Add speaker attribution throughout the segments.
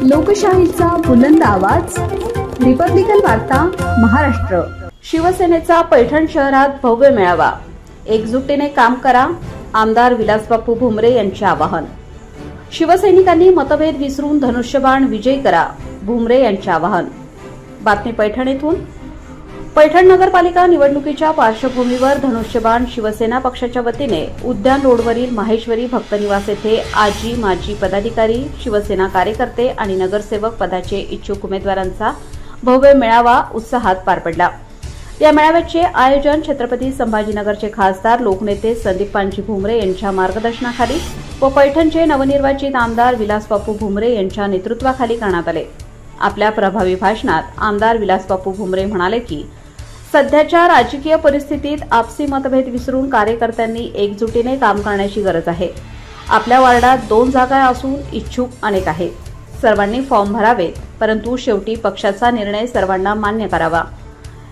Speaker 1: लोकशाहीचा बुलंद आवाज, रिपब्लिकन वार्ता महाराष्ट्र। शिवसेनेचा पैठण शहरात भव्य मेळावा, एकजुटीने काम करा, आमदार विलासबापू भुमरे यांचे आवाहन। शिवसैनिकांनी मतभेद विसरून धनुष्यबाण विजयी करा, भुमरे यांचे आवाहन। बातमी पैठण येथून। पैठण नगरपालिका निवडणुकीच्या पार्श्वभूमीवर धनुष्यबाण शिवसेना पक्षाच्या वतीने उद्यान रोडवरील माहेश्वरी भक्तनिवास येथे आजी माजी पदाधिकारी, शिवसेना कार्यकर्ते आणि नगरसेवक पदाचे इच्छुक उमेदवारांचा भव्य मेळावा उत्साहात पार पडला। या मेळाव्याचे आयोजन छत्रपती संभाजीनगरचे खासदार लोकनेते संदीपानजी भुमरे यांच्या मार्गदर्शनाखाली व पैठणचे नवनिर्वाचित आमदार विलासबापू भुमरे यांच्या नेतृत्वाखाली करण्यात आले। आपल्या प्रभावी भाषणात आमदार विलासबापू भुमरे म्हणाले की सध्याच्या राजकीय परिस्थितीत आपसी मतभेद विसरून कार्यकर्त्यांनी एकजुटीने काम करण्याची गरज आहे। आपल्या वार्डात 2 जागा असून इच्छुक अनेक आहेत। सर्वांनी फॉर्म भरावेत, परंतु शेवटी पक्षाचा निर्णय सर्वांना मान्य करावा।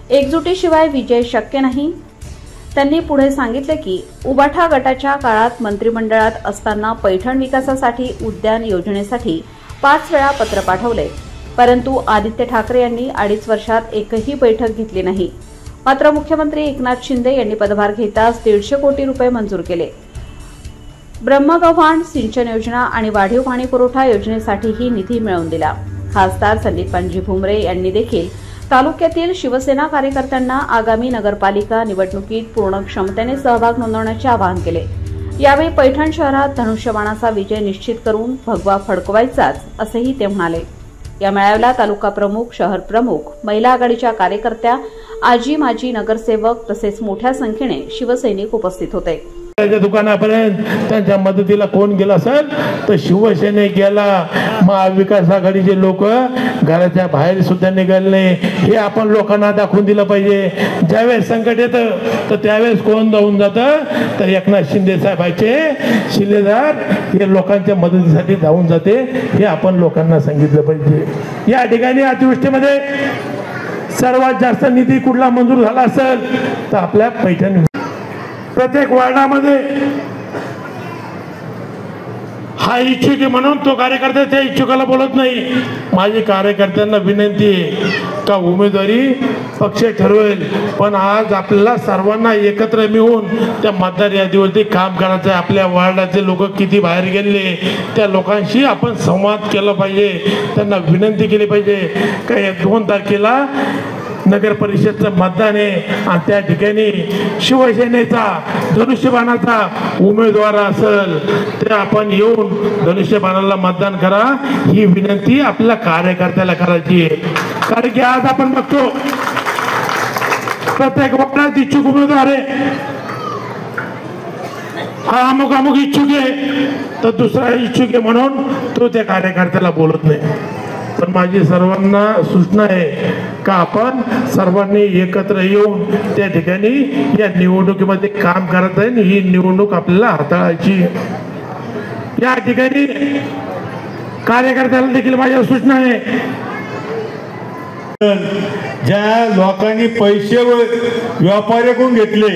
Speaker 1: एकजुटीशिवाय विजय शक्य नाही। त्यांनी पुढे सांगितले की उबाठा गटाच्या काळात मंत्रिमंडळात असताना पैठण विकासासाठी उद्यान योजनेसाठी 5 वेळा पत्र पाठवले, परंतु आदित्य ठाकरे यांनी 2.5 वर्षात एकही बैठक घेतली नाही। मात्र मुख्यमंत्री एकनाथ शिंदे यांनी पदभार घेताच 150 कोटी रुपये मंजूर केले। ब्रह्मगव्हाण सिंचन योजना आणि वाढीव पाणी पुरवठा योजनेसाठीही निधी मिळवून दिला। खासदार संदीपानजी भुमरे यांनी देखील तालुक्यातील शिवसेना कार्यकर्त्यांना आगामी नगरपालिका निवडणुकीत पूर्ण क्षमतेने सहभाग नोंदवण्याचे आवाहन केले। यावेळी पैठण शहरात धनुष्यबाणाचा विजय निश्चित करून भगवा फडकवायचाच असेही ते म्हणाले। या मेळाव्याला तालुका प्रमुख, शहर प्रमुख, महिला आघाडीच्या कार्यकर्त्या, आजी माजी नगरसेवक तसेच मोठ्या संख्येने शिवसैनिक उपस्थित होते।
Speaker 2: त्यांच्या दुकानापर्यंत त्यांच्या मदतीला कोण गेला असेल तर शिवसेने गेला। महाविकास आघाडीचे लोक घराच्या बाहेर सुद्धा निघाले नाही, हे आपण लोकांना दाखवून दिलं पाहिजे। ज्यावेळेस संकट येतं तर त्यावेळेस कोण जाऊन जातं तर एकनाथ शिंदे साहेबांचे शिलेदार हे लोकांच्या मदतीसाठी धावून जाते, हे आपण लोकांना सांगितलं पाहिजे। या ठिकाणी अतिवृष्टीमध्ये सर्वात जास्त निधी कुठला मंजूर झाला असेल तर आपल्या पैठण प्रत्येक वार्डामध्ये हा इच्छुक आहे म्हणून तो कार्यकर्ता त्या इच्छुकाला बोलत नाही। माझी कार्यकर्त्यांना विनंती आहे का उमेदवारी पक्ष ठरवेल, पण आज आपल्याला सर्वांना एकत्र मिळून त्या मतदार यादीवरती काम करायचं आहे। आपल्या वार्डाचे लोक किती बाहेर गेले त्या लोकांशी आपण संवाद केला पाहिजे, त्यांना विनंती केली पाहिजे का 2 तारखेला नगर परिषदचं मतदान आहे आणि त्या ठिकाणी शिवसेनेचा धनुष्यबाणाचा उमेदवार असेल तर आपण येऊन धनुष्यबाणाला मतदान करा, ही विनंती आपल्या कार्यकर्त्याला करायची आहे। कारण की आज आपण बघतो प्रत्येक वार्डात इच्छुक उमेदवार आहे, हा अमुक इच्छुक आहे तर दुसरा इच्छुक आहे म्हणून तो त्या कार्यकर्त्याला बोलत नाही। पण माझी सर्वांना सूचना आहे का आपण सर्वांनी एकत्र येऊन त्या ठिकाणी या निवडणुकीमध्ये काम करत आहे। ही निवडणूक आपल्याला हाताळायची। या ठिकाणी कार्यकर्त्याला देखील माझ्या सूचना आहे,
Speaker 3: ज्या लोकांनी पैसे व्यापाऱ्याकडून घेतले,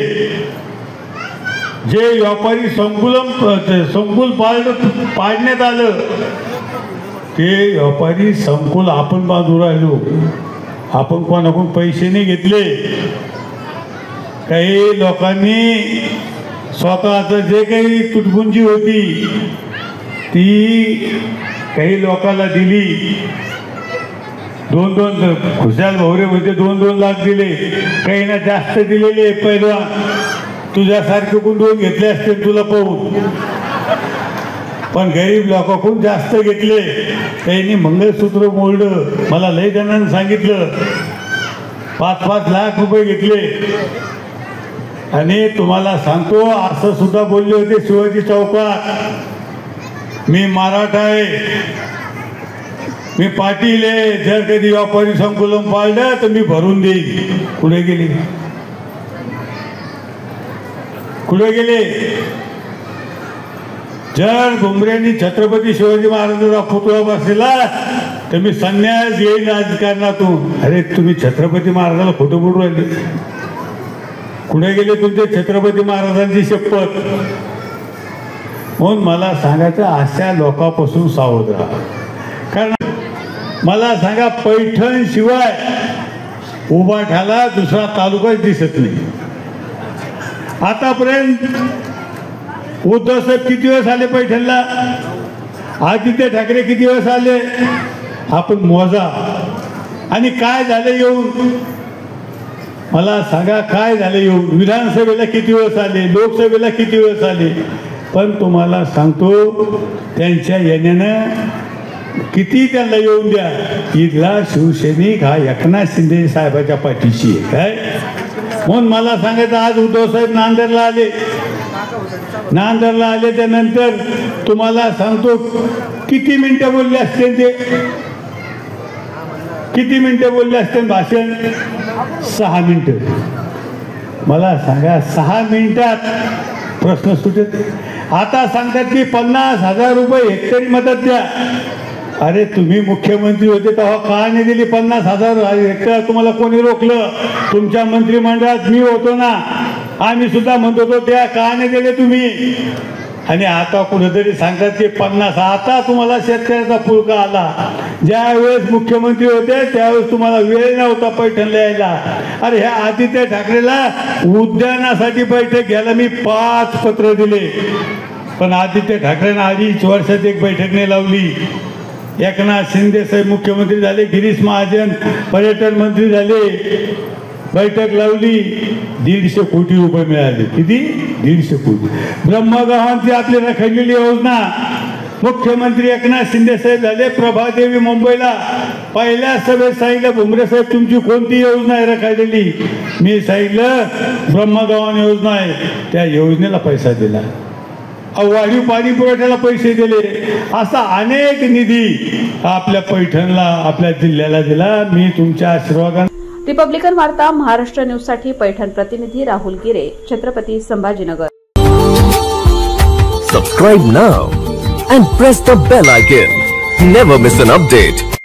Speaker 3: जे व्यापारी संकुल पाडण्यात आलं, ते व्यापारी संकुल आपण बांधून राहिलो, आपण कोणाकडून पैसे नाही घेतले। काही लोकांनी स्वतःचं जे काही तुटपुंजी होती ती काही लोकांना दिली। 2-2 खुशाल भवरे होते, 2-2 लाख दिले, काही ना जास्त दिलेले। पहिला तुझ्यासारखे कोण 2 घेतले असते तुला पाहून, पण गरीब लोकांकडून जास्त घेतले। त्यांनी मंगळसूत्र मोडलं, मला लय जणांनी सांगितलं 5-5 लाख रुपये घेतले। आणि तुम्हाला सांगतो असं सुद्धा बोलले होते शिवाजी चौकात, मी मराठा आहे, मी पाटील आहे, जर कधी व्यापारी संकुलन पाळलं तर मी भरून देईन। कुठे गेले? कुठे गेले? जर भुमरेंनी छत्रपती शिवाजी महाराजांचा पुतळा बसलेला तर मी संन्यास येईन राजकारणातून। अरे तुम्ही छत्रपती महाराजाला खोटं बोलून राहिले, कुठे गेले तुमचे छत्रपती महाराजांची शपथ? म्हणून मला सांगायचं अशा लोकांपासून सावध राहा, कारण मला सांगा, पैठण शिवाय उभाठ्याला दुसरा तालुकाच दिसत नाही. आतापर्यंत उद्धव साहेब किती वेळेस आले पैठणला, आदित्य ठाकरे किती वेळेस आले, आपण मोजा. आणि काय झालं येऊन, मला सांगा काय झालं येऊन. विधानसभेला किती वेळेस आले, लोकसभेला किती वेळेस आले. पण तुम्हाला सांगतो, त्यांच्या येण्यानं किती त्यांना येऊन द्या, इथला शिवसैनिक हा एकनाथ शिंदे साहेबाच्या पाठीशी आहे. काय म्हणून मला सांगायचं, आज उद्धव साहेब नांदेडला आले. नांदेडला आले त्यानंतर तुम्हाला सांगतो किती मिनिटं बोलले असते ते, किती मिनिटं बोलले असते भाषण, 6 मिनिटं. मला सांगा 6 मिनिटात प्रश्न सुटत. आता सांगतात की 50,000 रुपये हेक्टरी मदत द्या. अरे तुम्ही मुख्यमंत्री होते तेव्हा का नाही दिली 50,000 हेक्टर? तुम्हाला कोणी रोखलं? तुमच्या मंत्रिमंडळात मी होतो ना, आम्ही सुद्धा म्हणत होतो त्या का नाही दिले तुम्ही. आणि आता कुठेतरी सांगतात की 50. आता तुम्हाला शेतकऱ्याचा पुळका आला. ज्यावेळेस मुख्यमंत्री होते त्यावेळेस तुम्हाला वेळ नव्हता पैठणला यायला. अरे ह्या आदित्य ठाकरेला उद्यानासाठी बैठक घ्यायला मी 5 पत्र दिले, पण आदित्य ठाकरेंना 2.5 वर्षात एक बैठक नाही लावली. एकनाथ शिंदे साहेब मुख्यमंत्री झाले, गिरीश महाजन पर्यटन मंत्री झाले, बैठक लावली, 150 कोटी रुपये मिळाले. किती? 150 कोटी. ब्रह्मगावांची आपली रखडलेली योजना, मुख्यमंत्री एकनाथ शिंदे साहेब झाले. प्रभादेवी मुंबईला पहिल्या सभेत सांगितलं, भुमरे साहेब तुमची कोणती योजना आहे रखडलेली? मी सांगितलं ब्रह्मगावान योजना आहे, त्या योजनेला पैसा दिला. वाढीव पाणी पुरवठ्याला पैसे दिले. असा अनेक निधी आपल्या पैठणला, आपल्या जिल्ह्याला दिला. मी तुमच्या आशीर्वादाने.
Speaker 1: रिपब्लिकन वार्ता महाराष्ट्र न्यूज साठी पैठण प्रतिनिधी राहुल गिरे, Chhatrapati Sambhajinagar.
Speaker 4: Subscribe now and press the bell icon. Never miss an update.